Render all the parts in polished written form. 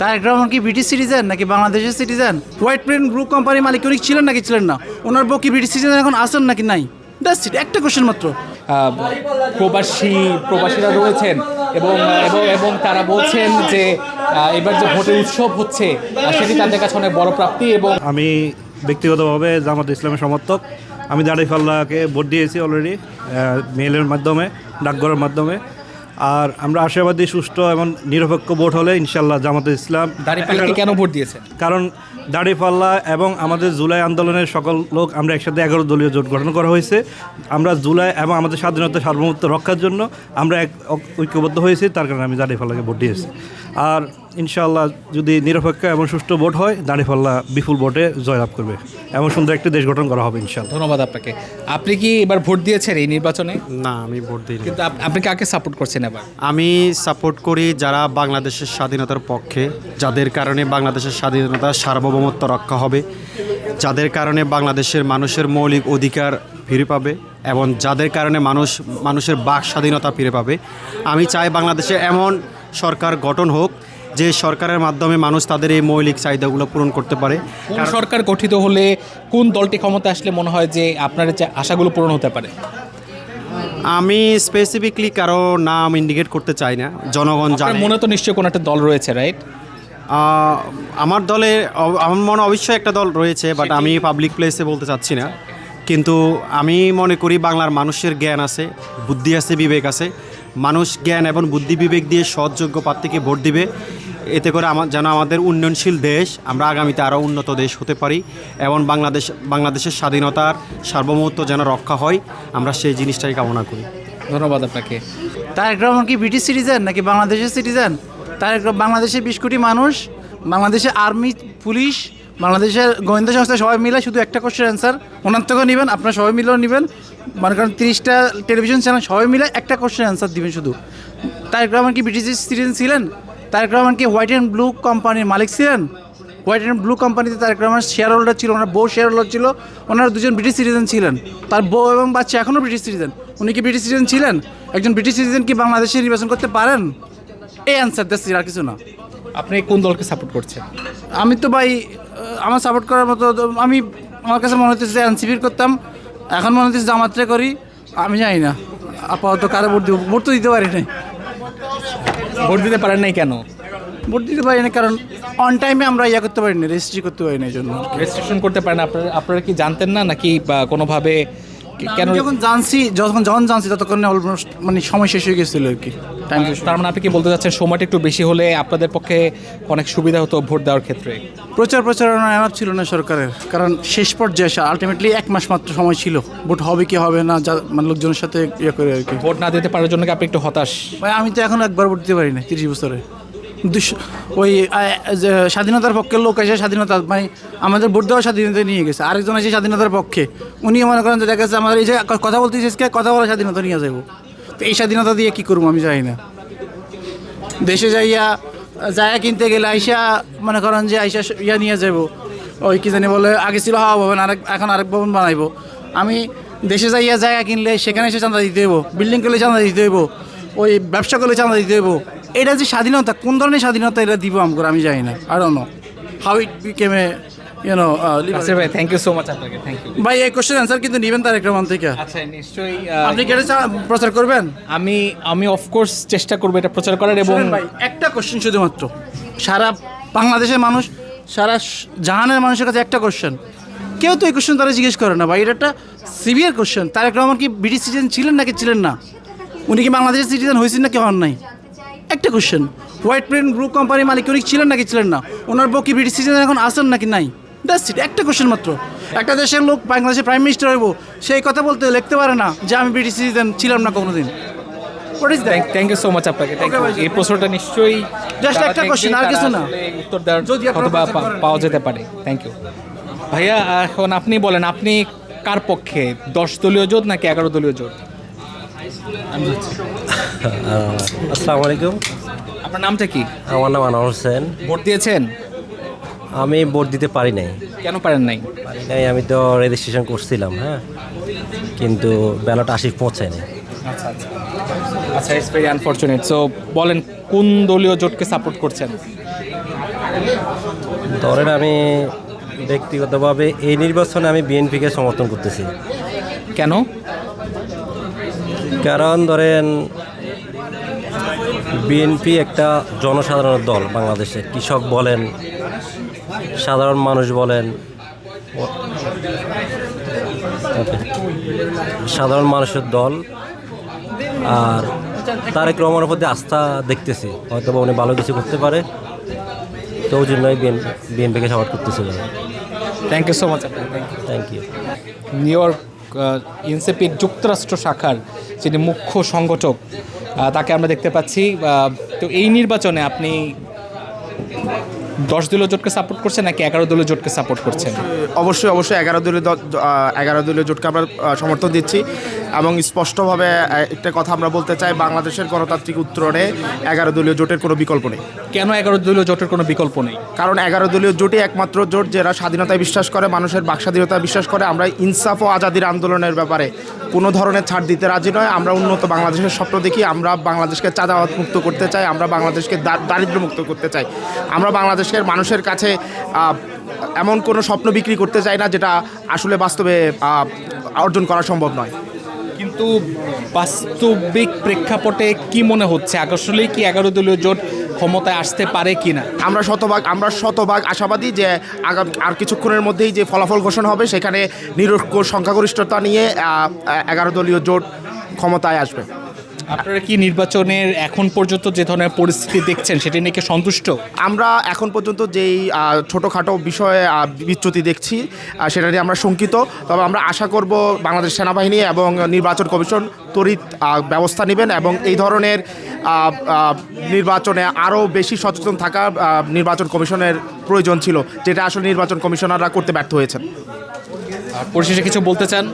তারেক রহমান কি British citizen নাকি বাংলাদেশের সিটিজেন? হোয়াইট প্লেন গ্রুপ কোম্পানির মালিক উনি ছিলেন নাকি ছিলেন না? ওনার বউ কি ব্রিটিশ সিটিজেন এখন আসেন নাকি নাই? দ্যাটস ইট, একটা কোশ্চেন মাত্র। প্রবাসীরা রয়েছেন এবং এবং এবং তারা বলছেন যে এবার যে ভোটের উৎসব হচ্ছে সেটি তাদের কাছে অনেক বড় প্রাপ্তি। এবং আমি ব্যক্তিগতভাবে জামাত ইসলামের সমর্থক। আমি দাঁড়িপাল্লাকে ভোট দিয়েছি অলরেডি, মেইলের মাধ্যমে, ডাকঘরের মাধ্যমে। আর আমরা আশাবাদী সুষ্ঠু এবং নিরপেক্ষ ভোট হলে ইনশাল্লাহ জামাতে ইসলাম। দাঁড়িপাল্লাকে কেন ভোট দিয়েছেন? কারণ দাঁড়িপাল্লা এবং আমাদের জুলাই আন্দোলনের সকল লোক আমরা একসাথে 11 দলীয় জোট গঠন করা হয়েছে। আমরা জুলাই এবং আমাদের স্বাধীনতা সার্বভৌমত্ব রক্ষার জন্য আমরা ঐক্যবদ্ধ হয়েছি, তার কারণে আমি দাঁড়িপাল্লাকে ভোট দিয়েছি। আর ইনশাআল্লাহ যদি নিরপেক্ষ এবং সুষ্ঠু ভোট হয়, দাঁড়িপাল্লা বিপুল ভোটে জয়লাভ করবে এবং সুন্দর একটি দেশ গঠন করা হবে ইনশাআল্লাহ। ধন্যবাদ আপনাকে। আপনি কি এবার ভোট দিয়েছেন এই নির্বাচনে? না, আমি ভোট দিইনি। কিন্তু আপনি কাকে সাপোর্ট করছেন এবার? আমি সাপোর্ট করি যারা বাংলাদেশের স্বাধীনতার পক্ষে, যাদের কারণে বাংলাদেশের স্বাধীনতা সার্বভৌমত্ব রক্ষা হবে, যাদের কারণে বাংলাদেশের মানুষের মৌলিক অধিকার ফিরে পাবে এবং যাদের কারণে মানুষের বাক স্বাধীনতা ফিরে পাবে। আমি চাই বাংলাদেশে এমন সরকার গঠন হোক যে সরকারের মাধ্যমে মানুষ তাদের এই মৌলিক চাহিদাগুলো পূরণ করতে পারে। কোন সরকার গঠিত হলে, কোন দলটি ক্ষমতা আসলে মনে হয় যে আপনার যে আশাগুলো পূরণ হতে পারে? আমি স্পেসিফিকলি কারো নাম ইন্ডিকেট করতে চাই না, জনগণ জানে। মনে তো নিশ্চয়ই কোনো একটা দল রয়েছে, রাইট? আমার দলে আমার মনে অবশ্যই একটা দল রয়েছে, বাট আমি পাবলিক প্লেসে বলতে চাচ্ছি না। কিন্তু আমি মনে করি বাংলার মানুষের জ্ঞান আছে, বুদ্ধি আছে, বিবেক আছে। মানুষ জ্ঞান এবং বুদ্ধি বিবেক দিয়ে সৎযোগ্য প্রার্থীকে ভোট দিবে। এতে করে যেন আমাদের উন্নয়নশীল দেশ, আমরা আগামীতে আরও উন্নত দেশ হতে পারি এবং বাংলাদেশের স্বাধীনতার সার্বভৌমত্ব যেন রক্ষা হয়, আমরা সেই জিনিসটাই কামনা করি। ধন্যবাদ আপনাকে। তারেক রহমান কি ব্রিটিশ সিটিজেন নাকি বাংলাদেশের সিটিজেন? বাংলাদেশের 20 কোটি মানুষ, বাংলাদেশের আর্মি, পুলিশ, বাংলাদেশের গোয়েন্দা সংস্থা সবাই মিলে শুধু একটা কোশ্চেন অ্যান্সার ওনার থেকেও নেবেন, আপনারা সবাই মিলেও নেবেন। মনে করেন 30টা টেলিভিশন চ্যানেল সবাই মিলে একটা কোশ্চেন অ্যান্সার দিবেন শুধু। তারেক রহমান কি ব্রিটিশ সিটিজেন ছিলেন? তারেক রহমান কি হোয়াইট অ্যান্ড ব্লু কোম্পানির মালিক ছিলেন? হোয়াইট অ্যান্ড ব্লু কোম্পানিতে তারেক রহমান শেয়ার হোল্ডার ছিল, ওনার বউ শেয়ার হোল্ডার ছিল, ওনার দুজন ব্রিটিশ সিটিজেন ছিলেন, তার বউ এবং বাচ্চা এখনও ব্রিটিশ সিটিজেন। উনি কি ব্রিটিশ সিটিজেন ছিলেন? একজন ব্রিটিশ সিটিজেন কি বাংলাদেশে নির্বাচন করতে পারেন? এই অ্যান্সার দিচ্ছি, আর কিছু না। আপনি কোন দলকে সাপোর্ট করছেন? আমি তো ভাই আমার সাপোর্ট করার মতো আমার কাছে মনে হচ্ছে যে এনসিপির করতাম, এখন মনে হচ্ছে জামাতরে করি। আমি জানি না আপাতত কারে ভোট দিব, ভোট তো দিতে পারি নাই। ভোট দিতে পারেন নাই কেন? ভোট দিতে পারি না কারণ অন টাইমে আমরা করতে পারি না, রেজিস্ট্রি করতে পারি না, এই জন্য। রেজিস্ট্রেশন করতে পারেন আপনারা কি জানতেন না নাকি কোনোভাবে? কেন যখন জানছি ততক্ষণে অলমোস্ট মানে সময় শেষ হয়ে গেছিলো আর কি, টাইম শেষ। তার মানে আপনি কি বলতে চাচ্ছেন সময়টা একটু বেশি হলে আপনাদের পক্ষে অনেক সুবিধা হতো ভোট দেওয়ার ক্ষেত্রে? প্রচারণা এনাফ ছিল না সরকারের, কারণ শেষ পর্যায়ে আলটিমেটলি 1 মাস মাত্র সময় ছিল, ভোট হবে কি হবে না মানে লোকজনের সাথে করে আর কি। ভোট না দিতে পারার জন্য কি আপনি একটু হতাশ? ভাই আমি তো এখন একবার ভোট দিতে পারি না 30 বছরে। ওই স্বাধীনতার পক্ষের লোক এসে স্বাধীনতা মানে আমাদের ভোট দেওয়ার স্বাধীনতা নিয়ে গেছে, আরেকজন এসে স্বাধীনতার পক্ষে, উনি মনে করেন যে দেখা যাচ্ছে আমাদের এই যে কথা বলতে কথা বলার স্বাধীনতা নিয়ে যাবো। তো এই স্বাধীনতা দিয়ে কী করবো আমি জানি না। দেশে যাইয়া কিনতে গেলে আইসা মনে করেন যে আইসা নিয়ে যাবো, ওই কি জানি বলে আগে ছিল হাওয়া ভবন, এখন আরেক ভবন বানাইবো। আমি দেশে যাইয়া জায়গা কিনলে সেখানে এসে চাঁদা দিতে হইব, বিল্ডিং করলে চাঁদা দিতে হইব, ওই ব্যবসা করলে চাঁদা দিতে হইব। এটা যে স্বাধীনতা, কোন ধরনের স্বাধীনতা এটা দিব আমগর আমি জানি না। I don't know how it became a ভাই থ্যাংক ইউ সো মাচ আপনাকে। থ্যাংক ইউ ভাই। এই কোশ্চেন অ্যান্সার কিন্তু নেবেন তারেক রহমান থেকে। আচ্ছা নিশ্চয়ই। আপনি কি এটা প্রচার করবেন? আমি অফকোর্স চেষ্টা করবো এটা প্রচার করার। এবং ভাই একটা কোশ্চেন শুধুমাত্র, সারা বাংলাদেশের মানুষ, সারা জাহানের মানুষের কাছে একটা কোশ্চেন, কেউ তো এই কোশ্চেন তারা জিজ্ঞেস করে না ভাই। এটা একটা সিভিয়ার কোশ্চেন। তারেক রহমান কি ব্রিটিশ সিটিজেন ছিলেন নাকি ছিলেন না? উনি কি বাংলাদেশের সিটিজেন হয়েছেন নাকি হন নাই? একটা কোশ্চেন। হোয়াইট প্লেন গ্রুপ কোম্পানির মালিক উনি ছিলেন নাকি ছিলেন না? ওনার বউ কি ব্রিটিশ সিটিজেন এখন আসেন নাকি নাই? দ্যাটস ইট, একটা কোশ্চেন মাত্র। একটা দেশের লোক বাংলাদেশের প্রাইম মিনিস্টার হইব, সেই কথা বলতে লিখতে পারে না যে আমি ব্রিটিশ সিটিজেন ছিলাম না কোনোদিন। থ্যাংক ইউ সো মাচ আপনাকে। এই প্রশ্নটা নিশ্চয়ই জাস্ট একটা কোশ্চেন, আর কিছু না, উত্তর দেওয়ার অথবা পাওয়া যেতে পারে। থ্যাংক ইউ ভাইয়া। এখন আপনি বলেন, আপনি কার পক্ষে, 10 দলীয় জোট নাকি 11 দলীয় জোট? আসসালামু আলাইকুম। আপনার নামটা কি? আমার নাম আনোয়ার হোসেন। ভোট দিয়েছেন? আমি ভোট দিতে পারি নাই। কেন পারেন নাই? আমি তো রেজিস্ট্রেশন করছিলাম, হ্যাঁ, কিন্তু ব্যালট আসি পৌঁছায়নি। আচ্ছা ইটস ভেরি আনফর্চুনেট। সো বলেন কোন দলীয় জোটকে সাপোর্ট করছেন? ধরেন আমি ব্যক্তিগতভাবে এই নির্বাচনে আমি বিএনপিকে সমর্থন করতেছি। কেন? কারণ ধরেন বিএনপি একটা জনসাধারণের দল, বাংলাদেশে কৃষক বলেন, সাধারণ মানুষ বলেন, সাধারণ মানুষের দল। আর তারেক রহমানের প্রতি আস্থা দেখতেছি, হয়তো বা উনি ভালো কিছু করতে পারে, তো ওই জন্যই বিএনপিকে সাপোর্ট করতেছিল। Thank you so much. Thank you. New York এনসিপির যুক্তরাষ্ট্র শাখার যিনি মুখ্য সংগঠক, তাকে আমরা দেখতে পাচ্ছি। তো এই নির্বাচনে আপনি 10 দলীয় জোটকে সাপোর্ট করছেন নাকি 11 দলীয় জোটকে সাপোর্ট করছেন? অবশ্যই 11 দলীয় জোটকে আমরা সমর্থন দিচ্ছি এবং স্পষ্টভাবে একটা কথা আমরা বলতে চাই, বাংলাদেশের গণতান্ত্রিক উত্তরণে 11 দলীয় জোটের কোনো বিকল্প নেই। কেন 11 দলীয় জোটের কোনো বিকল্প নেই? কারণ 11 দলীয় জোটই একমাত্র জোট যারা স্বাধীনতায় বিশ্বাস করে, মানুষের বাকস্বাধীনতায় বিশ্বাস করে। আমরা ইনসাফ ও আজাদির আন্দোলনের ব্যাপারে কোনো ধরনের ছাড় দিতে রাজি নয়। আমরা উন্নত বাংলাদেশের স্বপ্ন দেখি, আমরা বাংলাদেশকে চাঁদাবাদ মুক্ত করতে চাই, আমরা বাংলাদেশকে দারিদ্র্য মুক্ত করতে চাই। আমরা বাংলাদেশের মানুষের কাছে এমন কোনো স্বপ্ন বিক্রি করতে চাই না যেটা আসলে বাস্তবে অর্জন করা সম্ভব নয়। কিন্তু বাস্তবিক প্রেক্ষাপটে কি মনে হচ্ছে, আসলেই কি 11 দলীয় জোট ক্ষমতায় আসতে পারে কি না? আমরা শতভাগ আশাবাদী যে আর কিছুক্ষণের মধ্যেই যে ফলাফল ঘোষণা হবে সেখানে নিরঙ্কুশ সংখ্যাগরিষ্ঠতা নিয়ে 11 দলীয় জোট ক্ষমতায় আসবে। আপনারা কি নির্বাচনের এখন পর্যন্ত যে ধরনের পরিস্থিতি দেখছেন সেটি নিয়ে কি সন্তুষ্ট? আমরা এখন পর্যন্ত যেই ছোটোখাটো বিষয়ে বিচ্যুতি দেখছি সেটা নিয়ে আমরা শঙ্কিত। তবে আমরা আশা করব বাংলাদেশ সেনাবাহিনী এবং নির্বাচন কমিশন তড়িৎ ব্যবস্থা নেবেন এবং এই ধরনের নির্বাচনে আরও বেশি সচেতন থাকা নির্বাচন কমিশনের প্রয়োজন ছিল, যেটা আসলে নির্বাচন কমিশনাররা করতে ব্যর্থ হয়েছেন। পরিশেষে কিছু বলতে চান?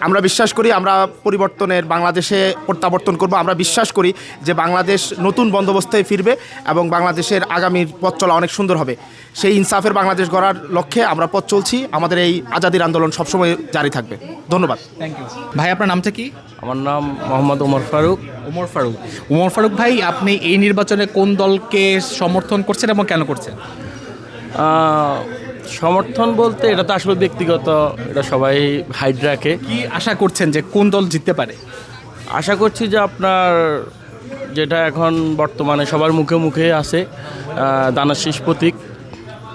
আমরা বিশ্বাস করি আমরা পরিবর্তনের বাংলাদেশে প্রত্যাবর্তন করব। আমরা বিশ্বাস করি যে বাংলাদেশ নতুন বন্দোবস্তে ফিরবে এবং বাংলাদেশের আগামীর পথ চলা অনেক সুন্দর হবে। সেই ইনসাফের বাংলাদেশ গড়ার লক্ষ্যে আমরা পথ চলছি। আমাদের এই আজাদির আন্দোলন সবসময় জারি থাকবে। ধন্যবাদ। থ্যাংক ইউ ভাই। আপনার নামটা কি? আমার নাম মোহাম্মদ ওমর ফারুক। ওমর ফারুক ভাই, আপনি এই নির্বাচনে কোন দলকে সমর্থন করছেন এবং কেন করছেন? সমর্থন বলতে এটা তো আসলে ব্যক্তিগত, এটা সবাই হাইড রাখে। কি আশা করছেন যে কোন দল জিততে পারে? আশা করছি যে আপনার যেটা এখন বর্তমানে সবার মুখে মুখে আছে, দানের শীষ প্রতীক,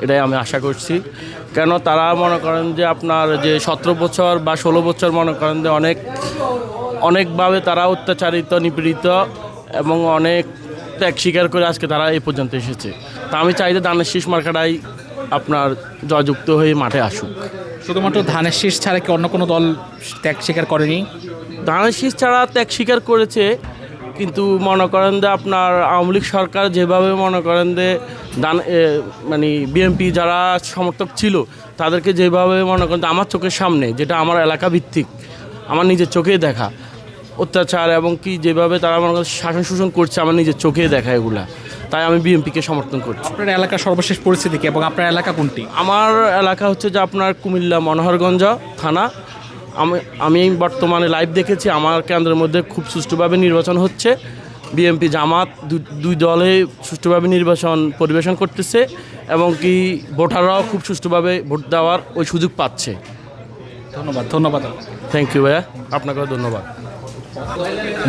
এটাই আমি আশা করছি। কেন তারা মনে করেন যে আপনার যে 17 বছর বা 16 বছর মনে করেন যে অনেকভাবে তারা অত্যাচারিত, নিপীড়িত এবং অনেক ত্যাগ স্বীকার করে আজকে তারা এই পর্যন্ত এসেছে। তা আমি চাই যে দানের শীষ মার্কাটাই আপনার জয়যুক্ত হয়ে মাঠে আসুক। শুধুমাত্র ধানের শীষ ছাড়া কি অন্য কোনো দল ত্যাগ স্বীকার করেনি? ধানের শীষ ছাড়া ত্যাগ স্বীকার করেছে, কিন্তু মনে করেন যে আপনার আওয়ামী লীগ সরকার যেভাবে মনে করেন যে মানে বিএনপি যারা সমর্থক ছিল তাদেরকে যেভাবে মনে করেন আমার চোখের সামনে, যেটা আমার এলাকা ভিত্তিক, আমার নিজের চোখে দেখা অত্যাচার এবং কি যেভাবে তারা মনে করেন শাসন শোষণ করছে, আমার নিজের চোখে দেখা এগুলা, তাই আমি বিএনপিকে সমর্থন করছি। আপনার এলাকার সর্বশেষ পরিস্থিতি কি এবং আপনার এলাকা কোনটি? আমার এলাকা হচ্ছে যে আপনার কুমিল্লা মনোহরগঞ্জ থানা। আমি বর্তমানে লাইভ দেখেছি, আমার কেন্দ্রের মধ্যে খুব সুষ্ঠুভাবে নির্বাচন হচ্ছে। বিএনপি জামাত দুই দলে সুষ্ঠুভাবে নির্বাচন পরিবেশন করতেছে এবং কি ভোটাররাও খুব সুষ্ঠুভাবে ভোট দেওয়ার ওই সুযোগ পাচ্ছে। ধন্যবাদ। থ্যাংক ইউ ভাইয়া, আপনাকেও ধন্যবাদ।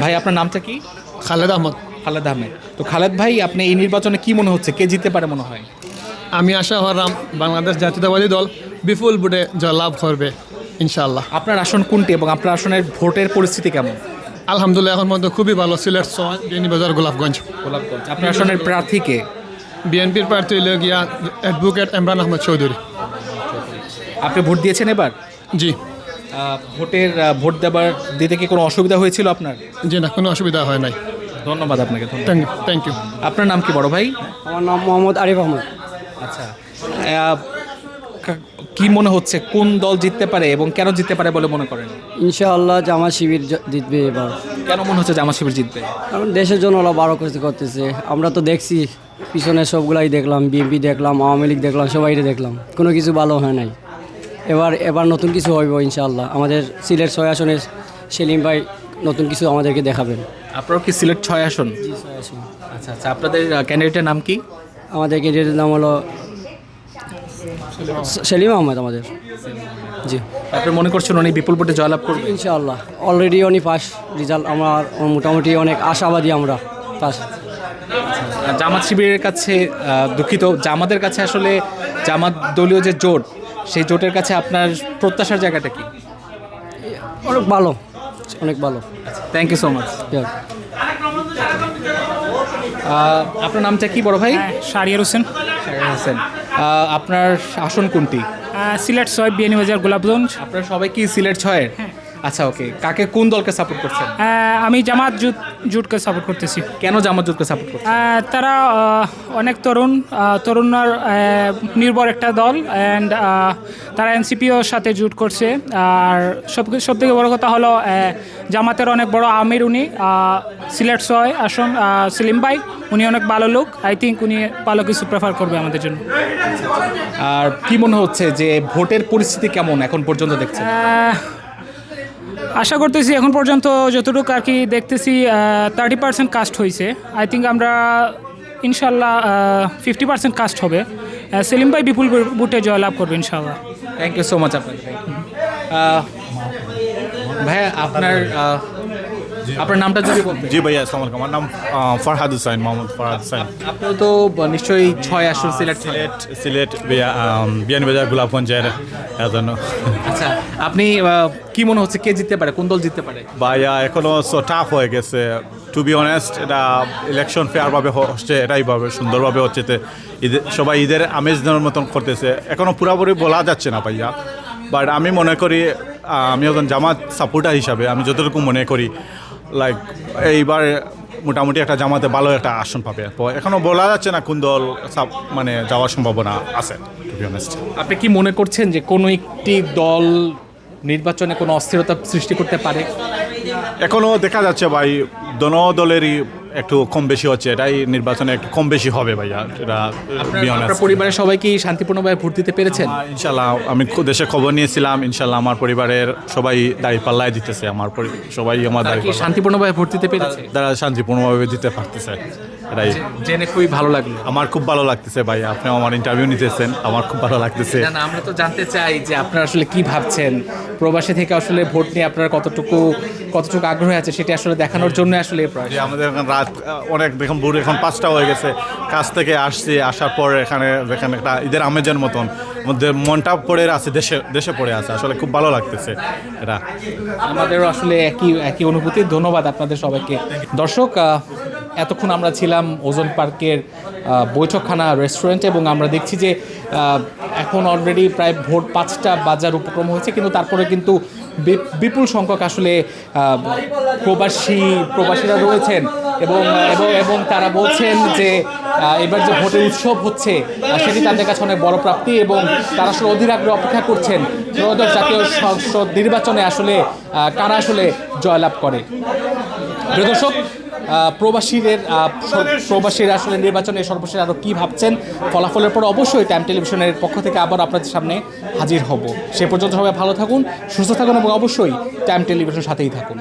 ভাই আপনার নামটা কি? খালেদ আহমদ। তো খালেদ ভাই, আপনি এই নির্বাচনে কি মনে হচ্ছে, কে জিততে পারে মনে হয়? আমি আশা করলাম বাংলাদেশ জাতীয়তাবাদী দল বিপুল ভোটে জয়লাভ করবে ইনশাআল্লাহ। আপনার আসন কোনটি এবং আপনার আসনের ভোটের পরিস্থিতি কেমন? আলহামদুলিল্লাহ এখন মধ্যে খুবই ভালো। সিলেট বিয়ানীবাজার গোলাপগঞ্জ। আপনার আসনের প্রার্থী কে? বিএনপির প্রার্থী হইল গিয়া অ্যাডভোকেট ইমরান আহমদ চৌধুরী। আপনি ভোট দিয়েছেন এবার? জি। ভোট দিতে কি কোনো অসুবিধা হয়েছিল আপনার? জি না, কোনো অসুবিধা হয় নাই। ধন্যবাদ আপনাকে। Thank you. আপনার নাম কি বড় ভাই? আমার নাম মোহাম্মদ আরিফ আহমদ। আচ্ছা, কি মনে হচ্ছে কোন দল জিততে পারে এবং কেন জিততে পারে বলে মনে করেন? ইনশাআল্লাহ জামাত শিবির জিতবে এবার। কেন মনে হচ্ছে জামাত শিবির জিতবে? কারণ দেশের জন্য ওরা বারো কিছু করতেছে। আমরা তো দেখছি পিছনে সবগুলাই দেখলাম, বিএনপি দেখলাম, আওয়ামী লীগ দেখলাম, সবাইরে দেখলাম, কোনো কিছু ভালো হয় নাই। এবার নতুন কিছু হইব ইনশাআল্লাহ। আমাদের সিলেট 6 আসনের সেলিম ভাই নতুন কিছু আমাদেরকে দেখাবেন। আপনারও কি সিলেট 6 আসন? জি 6 আসন। আচ্ছা, আপনাদের ক্যান্ডিডেটের নাম কি? আমাদের ক্যান্ডিডেটের নাম হলো সেলিম আহমেদ আমাদের। জি, আপনি মনে করছেন উনি বিপুল ভোটে জয়লাভ করবেন? ইনশাআল্লাহ অলরেডি উনি ফার্স্ট রেজাল্ট, আমার মোটামুটি অনেক আশাবাদী আমরা ফার্স্ট। জামাত শিবিরের কাছে দুঃখিত, জামাতের কাছে আসলে জামাত দলীয় যে জোট, সেই জোটের কাছে আপনার প্রত্যাশার জায়গাটা কি? অনেক ভালো, অনেক ভালো। Thank you so much. যাক। আপনার নামটা কি বড় ভাই? শাহরিয়ার হোসেন, শাহরিয়ার হোসেন। আপনার আসন কোনটি? সিলেট 6 বিয়ানীবাজার গোলাপগঞ্জ। আপনারা সবাই কি সিলেট 6-এর? আচ্ছা, ওকে। কাকে, কোন দলকে সাপোর্ট করছেন? আমি জামাত জুটকে সাপোর্ট করতেছি। কেন জামাত জোটকে সাপোর্ট করছেন? তারা অনেক তরুণের নির্ভর একটা দল, অ্যান্ড তারা এনসিপিওর সাথে জুট করছে। আর সব থেকে বড় কথা হলো জামাতের অনেক বড় আমির উনি, সিলেট 6 আসন সেলিম ভাই, উনি অনেক ভালো লোক। আই থিঙ্ক উনি ভালো কিছু প্রেফার করবে আমাদের জন্য। আর কি মনে হচ্ছে যে ভোটের পরিস্থিতি কেমন এখন পর্যন্ত দেখছেন? আশা করতেছি এখন পর্যন্ত যতটুকু আর কি দেখতেছি 30% কাস্ট হয়েছে। আই থিঙ্ক আমরা ইনশাল্লাহ 50% কাস্ট হবে। সেলিম ভাই বিপুল ভোটে জয়লাভ করবে ইনশাল্লাহ। থ্যাংক ইউ সো মাচ আপনাকে। ভাইয়া, আপনার নামটা যদি বলতেন। জি ভাইয়া, আসসালামু আলাইকুম। আমার নাম ফরহাদ হুসাইন, মোহাম্মদ ফরহাদ হুসাইন। আপনি তো নিশ্চয়ই 6 আসন সিলেট সিলেট বিয়ানীবাজার গোলাপগঞ্জের জন্য। আচ্ছা, আপনি কি মনে হচ্ছে কে জিততে পারে, কোন দল জিততে পারে? ভাইয়া এখনো সো টাফ হয়ে গেছে, টু বি অনেস্ট। এটা ইলেকশন ফেয়ারভাবে হচ্ছে, এটাই ভাবে সুন্দরভাবে হচ্ছে। সবাই ঈদের আমেজ নেওয়ার মতন করতেছে, এখনো পুরোপুরি বলা যাচ্ছে না ভাইয়া। বাট আমি মনে করি, আমি একজন জামাত সাপোর্টার হিসাবে আমি যতটুকু মনে করি, লাইক এইবার মোটামুটি একটা জামাতে ভালো একটা আসন পাবে। এখনও বলা যাচ্ছে না কোন দল মানে যাওয়ার সম্ভাবনা আছে, টু বি অনেস্ট। আপনি কি মনে করছেন যে কোনো একটি দল নির্বাচনে কোনো অস্থিরতা সৃষ্টি করতে পারে? এখনও দেখা যাচ্ছে ভাই, দোনো দলেরই একটু কম বেশি হচ্ছে, এটাই নির্বাচনে একটু কম বেশি হবে ভাইয়া। এটা আপনার পরিবারের সবাই কি শান্তিপূর্ণভাবে ভোট দিতে পেরেছেন? ইনশাল্লাহ, আমি দেশে খবর নিয়েছিলাম, ইনশাল্লাহ আমার পরিবারের সবাই দাঁড়িপাল্লায় দিতেছে। সবাই আমার শান্তিপূর্ণভাবে ভোট দিতে পেরেছে, তারা শান্তিপূর্ণভাবে দিতে পারতেছে। এটাই জেনে খুবই ভালো লাগলো। আমার খুব ভালো লাগতেছে ভাই, আপনি আমার ইন্টারভিউ নিতেছেন, আমার খুব ভালো লাগতেছে। না, আমরা তো জানতে চাই যে আপনারা আসলে কি ভাবছেন, প্রবাসী থেকে আসলে ভোট নিয়ে আপনারা কতটুকু আগ্রহ আছে সেটা আসলে দেখানোর জন্য আসলে আমাদের এখন রাত অনেক, দেখুন ভোর এখন 5টা হয়ে গেছে, কাজ থেকে আসছি, আসার পর এখানে একটা ঈদের আমেজের মতন মধ্যে মনটা পড়ে আছে, দেশে পড়ে আছে, আসলে খুব ভালো লাগতেছে। এটা আমাদেরও আসলে একই অনুভূতি। ধন্যবাদ আপনাদের সবাইকে। দর্শক, এতক্ষণ আমরা ছিলাম ওজন পার্কের বৈঠকখানা রেস্টুরেন্টে, এবং আমরা দেখছি যে এখন অলরেডি প্রায় ভোর 5টা বাজার উপক্রম হয়েছে, কিন্তু তারপরে কিন্তু বিপুল সংখ্যক আসলে প্রবাসীরা রয়েছেন, এবং তারা বলছেন যে এবার যে ভোটের উৎসব হচ্ছে সেটি তাদের কাছে অনেক বড় প্রাপ্তি, এবং তারা আসলে অধীর আগ্রহে অপেক্ষা করছেন ত্রয়োদশ জাতীয় সংসদ নির্বাচনে আসলে কারা আসলে জয়লাভ করে। প্রিয় দর্শক, প্রবাসীরা আসলে নির্বাচনে সর্বশেষ আরও কী ভাবছেন, ফলাফলের পর অবশ্যই টাইম টেলিভিশনের পক্ষ থেকে আবার আপনাদের সামনে হাজির হব। সে পর্যন্ত সবাই ভালো থাকুন, সুস্থ থাকুন, এবং অবশ্যই টাইম টেলিভিশনের সাথেই থাকুন।